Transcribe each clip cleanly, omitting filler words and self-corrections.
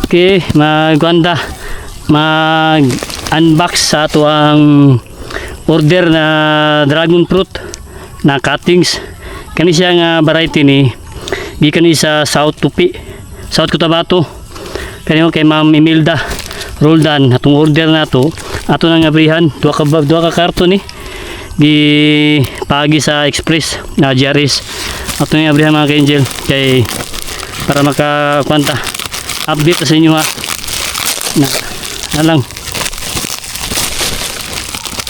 Okay, mag-unbox sa ato ang order na dragon fruit na cuttings. Kani siya nga variety ni gikan ni sa South Tupi, South Cotabato. Kani kay Ma'am Imelda Roldan atong order na to. Ato nang abrihan duha ka karton ni di pagi sa Express na Jaris. Ato nang abrihan mga ka-angel kay para makakwanta update sa inyo ha na lang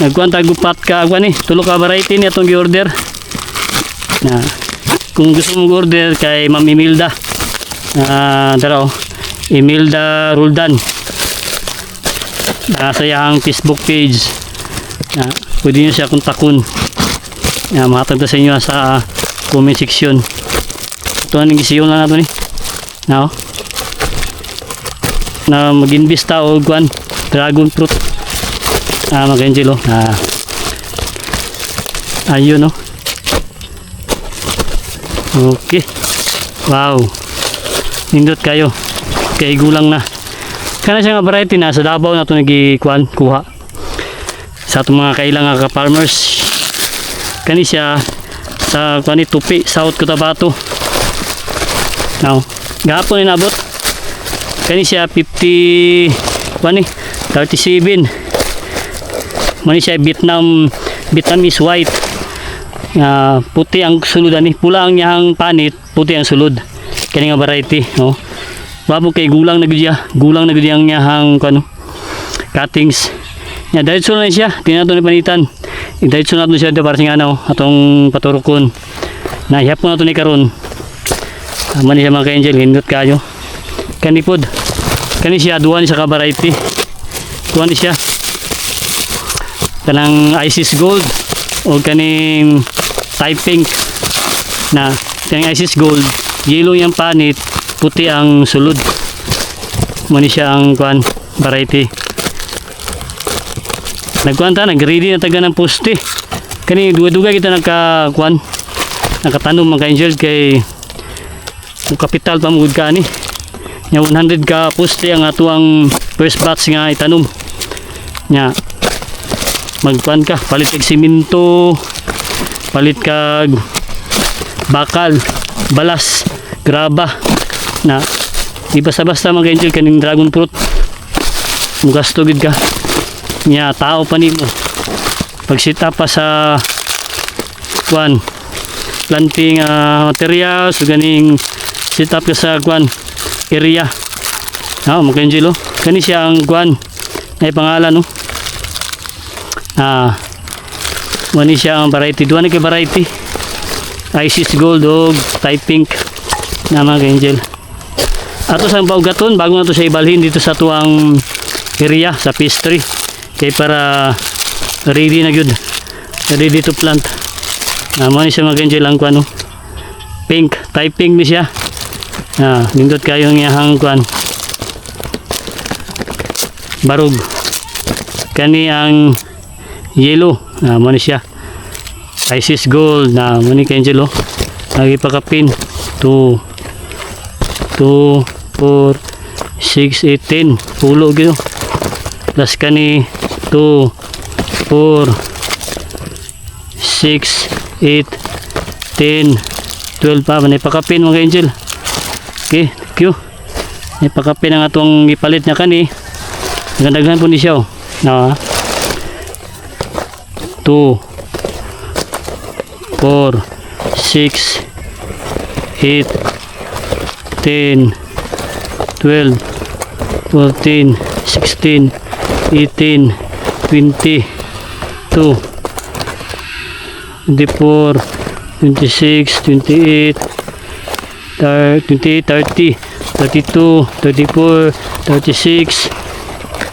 nagkwanta gupat ka agwa ni tulo ka variety ni atong gi-order na kung gusto mong order kay Ma'am Imelda daraw Imelda Roldan sa iyang Facebook page na pwede nyo siya kontakon makatag sa inyo sa comment section. Ito ang gisiyon lang nato ni na mag-investa o guan dragon fruit mag-angelo ayun no. Okay, wow, nindot kayo kay gulang na kana siya nga variety na sa Davao na ito kuha sa itong mga kailangan ka farmers. Kani siya sa kani Tupi, South Cotabato gahapon inabot. Kani siya 37 mani siya Vietnamese white puti ang sulod ani, pula ang niyang panit, puti ang sulod. Kani nga variety babo kay gulang na gud ang niyang cuttings nya diretso na siya tinato ni panitan diretso na siya para sing atong paturukon na ihapon nato ni karon man siya mga ka-angel hindot kayo. Kani pod kani siya duwa ni sa ka variety, duwa ni siya kanang Isis Gold o kaning type pink na kaning Isis Gold yellow yung panit, puti ang sulod. Mani siya ang variety. Nag-ready na taga ng poste. Kani duga kita nakatanom mga angel kay kapital pamugod ka ni. Nya 100 ka poste ang ato ang first batch nga itanom. Nya magkuan ka, palit kag simento, palit kag bakal, balas, graba na di basta-basta mga angel kaning dragon fruit mugasto gid ka nya tao pa nimo pag sit up pa sa planting materials so ganing sit up ka sa area mga angel kani siya ang ay pangalan mani siya ang variety, duwa na kay variety Isis Gold o type pink na mga angel. Ato sa paugaton bago na to siya ibalhin dito sa tuang area sa pastry kay para ready na gyud, ready to plant. Mani siya mga angel ang pink, type pink ni siya. Nindot kayo ng iyang barog. Kani ang yellow mani siya Isis Gold na mani ka angel lagi pakapin 2 4 6 8 10 pulo gyud plus kani 2 4 6 8 10 12 pa manay pakapin mga angel. Okay, thank you. May pakapin ang atong ipalit niya kani. Nagandaghan po ni siya 2 4 6 8 10 12 14 16 18 20 2 24 26 28 28 30 32 34 36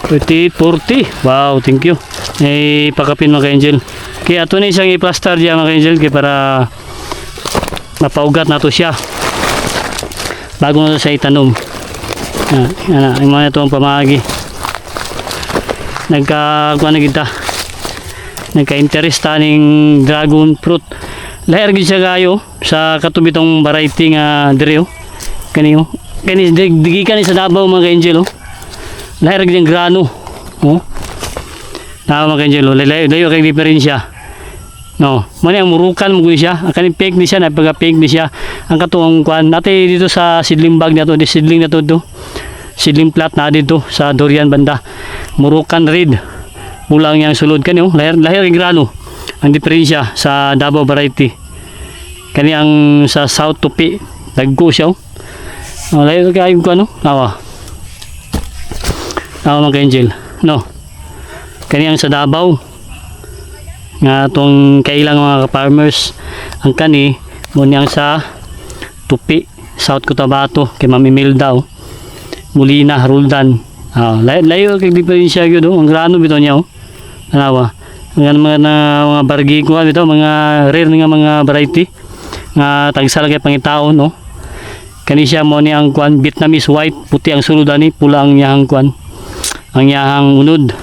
38 40. Wow, thank you. Ay pakapin mga angel. Kaya ato na isang i-plaster diyan mga angel kay para mapaugat na to siya bago na to sa itanom. Ang mga ito ang pamagi nagka-interest ning dragon fruit. Lahir gid siya gayo sa katubitong variety nga diri kaniyo kani digi kani sa Davao mga ka-angel oh. Lahi ra gyud ang grano. Oh. Mga ka-angel oh, layo kay diferensya. No, man ang murukan mo siya. Ang kaning fake ni siya, napaka-fake ni siya. Ang katuong kuan natin dito sa seedling bag na to, di seedling na to. Seedling plat na dito sa durian banda. Murukan red. Pulang yang sulod kani oh, lahir ang grano. Ang diferensya sa Davao variety. Kani ang sa South Tupi, dagko siya oh. Oh, lahir kay ko ano? Nawa mga ka-angel. No. Kani ang sa Davao. Nga itong kailang mga farmers ang kani mo niyang sa Tupi, South Cotabato kay Mami Milda oh. Molina, Roldan layo kay diferensya yun oh. Ang grano bito niya oh. Tanawa mga bargi ko bito, mga rare nga mga variety nga tagsala kay pangitaon no. Kani siya mo ni ang kuan Vietnamese white, puti ang sulod ani, pula ang yahang kuan, ang yahang unod.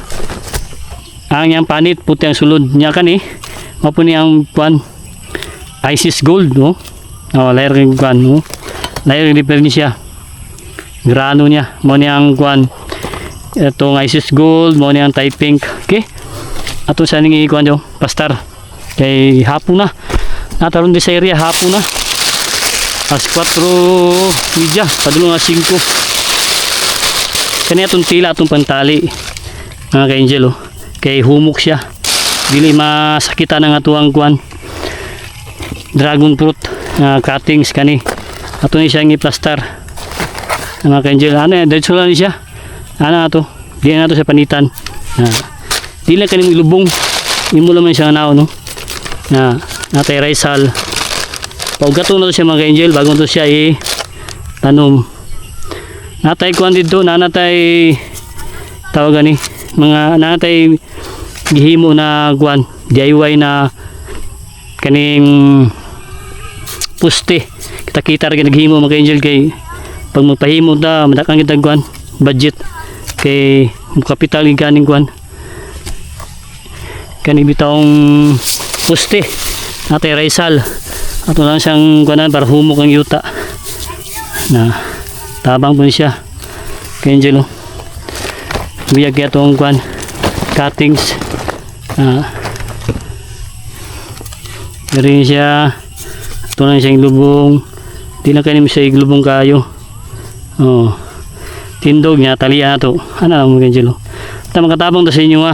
Ang yang panit puti ang sulod niya kani mapo ni ang kuan Isis gold no. Oh, layer ring kuan no. Layer diferensya. Grano niya mo ni ang kuan etong Isis gold, mo ni ang Thai pink. Okay? Ato sa ning kuan do, pastar. Kay hapon na. Nataron di sa area hapon na. As 4:30 padulong as 5. Kani atong tila atong pantali. Mga ka-angel oh. Kay humok siya, dili masakitan ang atuang kuan dragon fruit cuttings kani ato ni siya i-plaster mga ka-angel. Ano yan, diretso lang ni siya ano ato, di na ato sa panitan dili kani ilubong imo lang siya nao no na natay raisal paugato na to siya mga ka-angel bago to siya tanom. Natay kuan dito natay tawag gani mga natay gihimo na guan DIY na kaning puste kita ra naghimo mga angel kay pag magpahimo ta madakang kita guan budget kay kapital ganing guan kani bitawng puste natay raisal ato lang siyang guanan para humok ang yuta na tabang po siya kay angel oh. Biyag itong kuan cuttings rin siya ito lang siyang lubong di lang kanin siya iglubong kayo oh. Tindog niya talian ito ano lang mga angel ito makatabang to sa inyo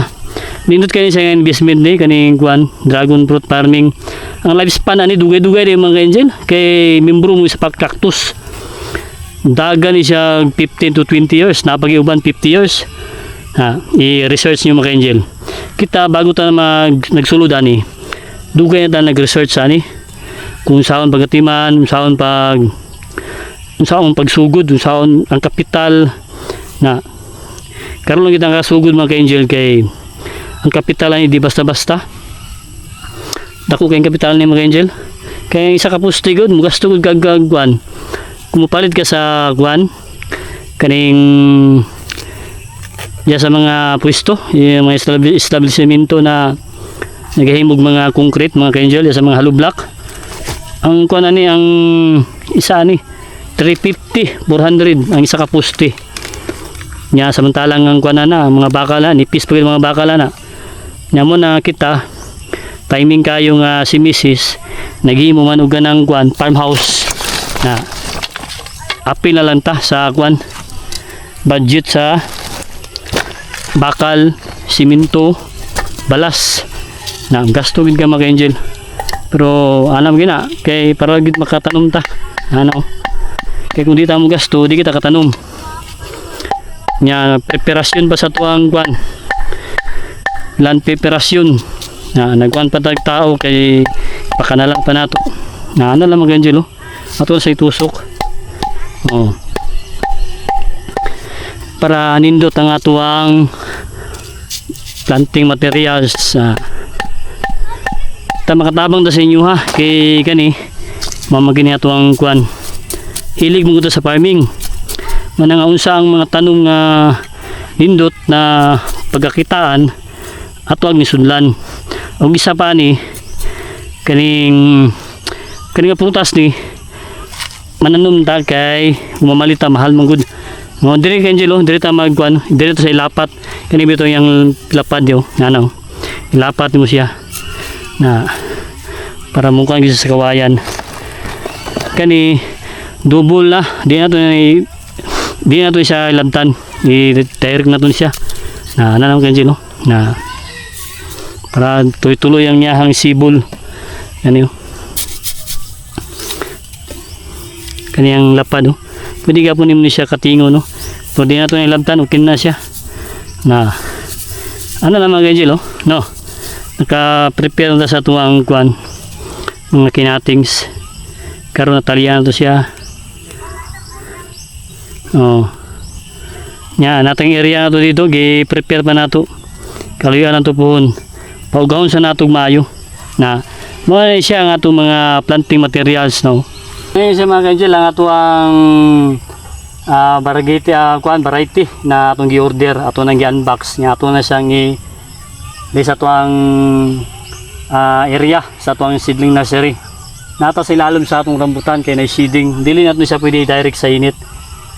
nindot kanin siya investment ni kaning kuan dragon fruit farming. Ang lifespan ani dugay-dugay din mga angel kay membro mo sa pagcactus dagan ni siya 15 to 20 years napag-iuban 50 years i-research nyo mga angel. Kita bago tayo nagsulod ani dugay na tayo nag-research ani kung saan pagatiman, kung saan pagsugod, kung saan ang kapital na karon lang kitang kasugod mga angel kay ang kapital ani di basta-basta dako kay kapital ni mga angel kay isa ka puste gud mugas tugod kagagwan kumupalit ka sa guan kaning ya sa mga pwesto, yung mga establishmento na naghahimog mga concrete, mga ka-angel, ya sa mga hollow block. Ang kuan ani ang isa ani 350, 400 ang isa ka poste. Nya samantalang ang kuan na mga bakala, nipis pa mga bakala na. Nya mo na kita timing kayo nga si Mrs. naghimo man og ganang kuan farmhouse na apil na lang ta sa kuan budget sa bakal, simento, balas na gasto gid ka mga angel pero anam gina kay para gid makatanom ta ano kay kung di ta mo gasto di kita katanom nya preparasyon pa sa tuang kuan land preparasyon na nagkuan pa tag tao kay pakanalang pa nato na ano lang mga angel ato sa itusok oh para nindot ang atuang planting materials ta makatabang ta sa inyo kay kani mamagini atuang kuan hilig mo sa farming manang unsa ang mga tanong nga nindot na pagkakitaan atuang nisudlan og isa pa ni kaning nga prutas ni mananom ta kay umamalita mahal mong good. No, dire kay Angelo, dire ta magkuan, dire ta sa ilapat. Kani bito yang lapad yo, ano. Ilapat mo siya na para mukhang sa kawayan. Kani double na, di na to siya labtan. I-direct na to siya. Na ano kay Angelo, na para tuloy-tuloy ang niyahang sibol. Ano yo. Kaniyang lapad, no? Pwede ka po ni siya katingo, no? Pwede na ito yung labtan, okay na siya. Na, ano lang mga Angel, no? Naka-prepare na sa tuwang kuan, mga kinatings. Karoon na talian to siya. Oh. Yan, nating area na to dito, gi-prepare pa na to. Kaluyaan na to pohon. Paugahon sa natong mayo. Na, mga siya ang atong mga planting materials, no? Ngayon sa mga Angel, ang ato ang variety na atong gi-order, ato nang gi-unbox, nga ato na siyang sa ato ang area, sa ato ang seedling nursery. Nata sa ilalom sa atong rambutan kay na seeding, dili nato siya pwede direct sa init.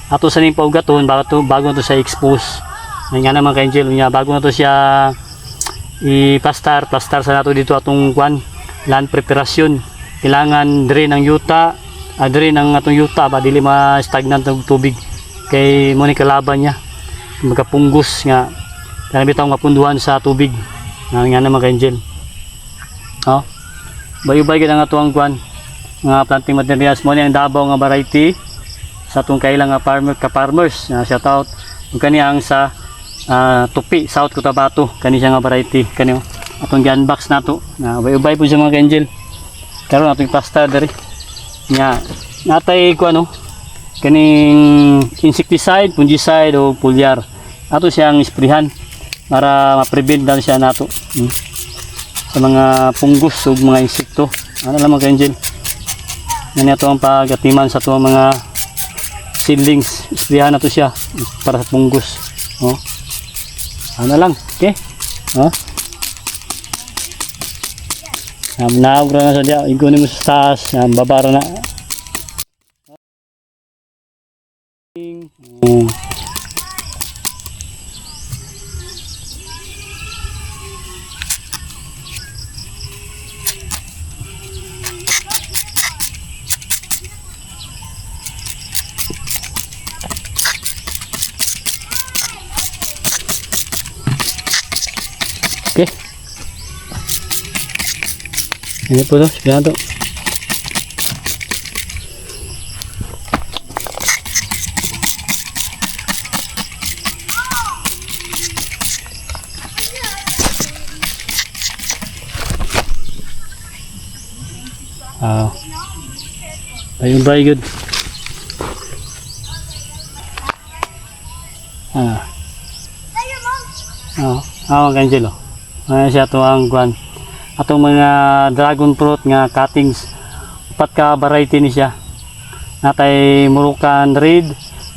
Ato sa ning paugaton bago na to siya expose. Nga naman kay Angel, bago na to siya i-plaster sa nato dito atong land preparation. Kailangan drain ang yuta, adre ng atong yuta ba dili ma-stagnant ng tubig kay mo ni kalaban niya magkapunggos nga kana bitaw mapunduhan sa tubig nga naman kay Angel. Oh, bayo-bayo gid ang atong nga planting materials mo ni ang Davao nga variety sa atong kailang nga farmers. Shout out kani ang sa Tupi South Cotabato, kani siya nga variety kani atong gi-unbox nato na bayo-bayo po siya mga kay Angel. Karon atong plaster diri nga natay ko kaning insecticide, fungicide o foliar. Ato siyang isprihan para ma-prevent dan siya nato sa mga punggos o mga insekto. Ano lang mga Angel. Yan ato ang pagatiman sa tuwang mga seedlings. Isprihan nato siya para sa punggos. Oh. Ano lang, okay? Oh. Naugro na sa diya, igunin mo sa taas, babara na. Okay. Ini po to, sigurado. Ayun ba good. Angelo. Ayan siya ito ang atong mga dragon fruit nga cuttings. Upat ka variety ni siya. Natay Moroccan red,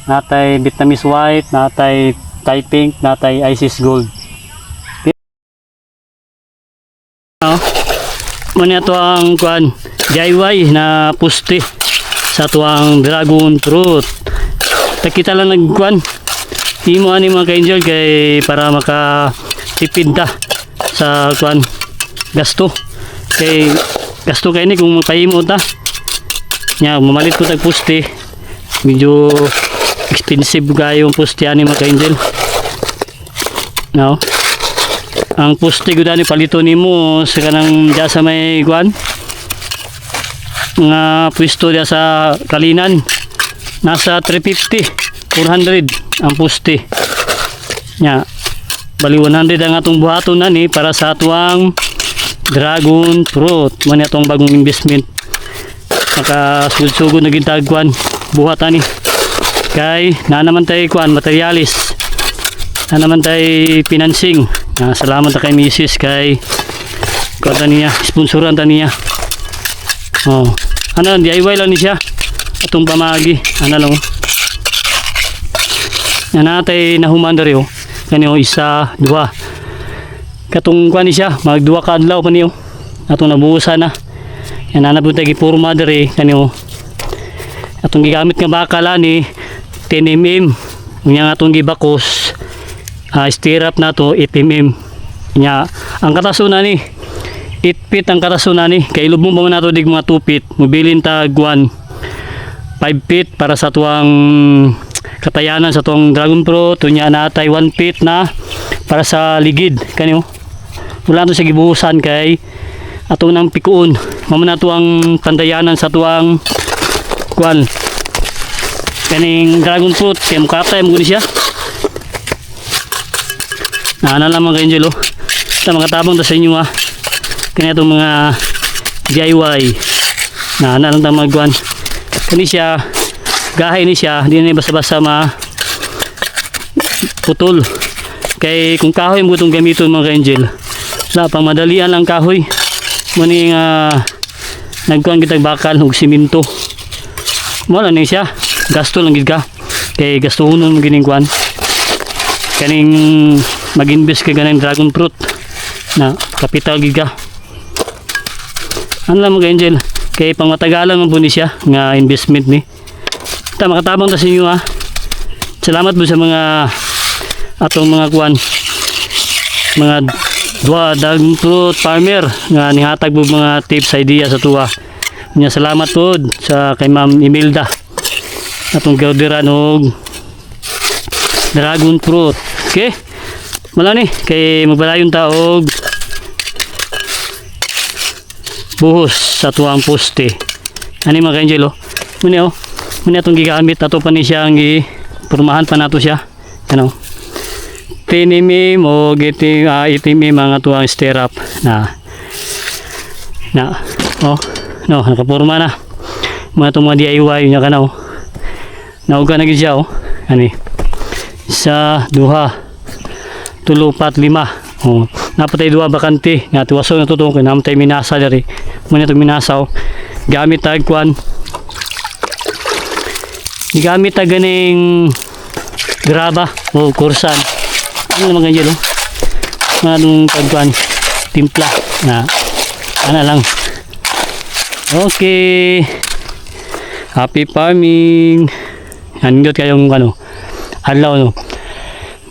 natay Vietnamese white, natay Thai pink, natay Isis gold. Muna ito ang DIY na puste sa tuwang dragon fruit. Takita lang imo ani mga ka-Angel kay para makatipid ta sa gasto kay ni kung mapahimo ta nya mamalit ko tag puste medyo expensive kayo yung puste ani mga ka-Angel. No, ang puste gud ani palito nimo sa kanang diya sa may nga pwesto diya sa Kalinan nasa 350 400 ang puste nya bali 100 ang atong buhaton na ni para sa atuang dragon fruit. Man atong bagong investment makasugod na gintagkuan buhatan ni kay na naman tay materialis na naman tay financing. Salamat ta kay Mrs. kay kuan niya sponsoran ta niya. Oh, ano DIY lang ni siya atong pamagi ano lang yan natay nahuman dari kaniyo isa, dua. Katong kuan ni siya, magduwa ka adlaw pa niyo. Atong nabuhusan na. Yan na po tagi purma diri kaniyo. Atong gigamit nga bakal ani 10 mm. Unya atong gibakos stirrup na to 8 mm. Nya ang katasunan ni 8 feet ang katasunan ni. Kay lubong pa man nato dig mga 2 feet. Mobilin tag 5 feet para sa tuwang katayanan sa tuwang dragon fruit. Unya natay 1 feet na para sa ligid kanyo. Wala to sa gibuhusan kay ato nang pikuon. Mamo na to ang tandayanan sa tuwang kuan kaning dragon fruit kay mukatay mo guni siya. Naana lang mga Angel sa mga tabang ta sa inyo kanya itong mga DIY naana lang ta mga kuan kani siya gahay ni siya di na basta-basta putol kay kung kahoy mo itong gamiton mga Angel sa pang madalian lang kahoy muni nga nagkuhan kitag bakal ug simento mo lang siya gasto lang gid ka kay gastuhonon mo gining kuan kaning mag-invest ka ganang dragon fruit na kapital gid ka ano lang mga Angel kay pang matagalan man po ni siya nga investment ni ta makatabang ta sa inyo salamat po sa mga atong mga kuan mga dragon fruit farmer nga nihatag po mga tips idea sa tuwa nya salamat po sa kay Ma'am Imelda atong gawdiran og dragon fruit. Okay mala ni kay magbalayon ta og buhos sa tuwang poste ani mga Angel muni atong gigamit ato pa ni siya ang ipurmahan pa nato siya ano 10 mm o 8 mm mga tuwang stirrup na nakapurma na mga itong mga DIY nya ka na nauga na gid siya ani isa, duha, tulo, pat, lima napatay duha bakante nga tuwaso na tutong kay namatay minasa dari muna itong minasa gamit tag kuan gamit tag ganing graba o kursan ano naman ganyan mga nung tagkuan timpla na ano lang okay happy farming nandot kayong adlaw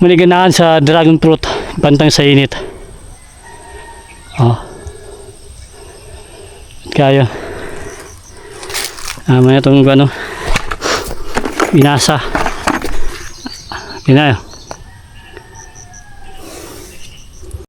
muli ganahan sa dragon fruit pantang sa init kaya may itong inasa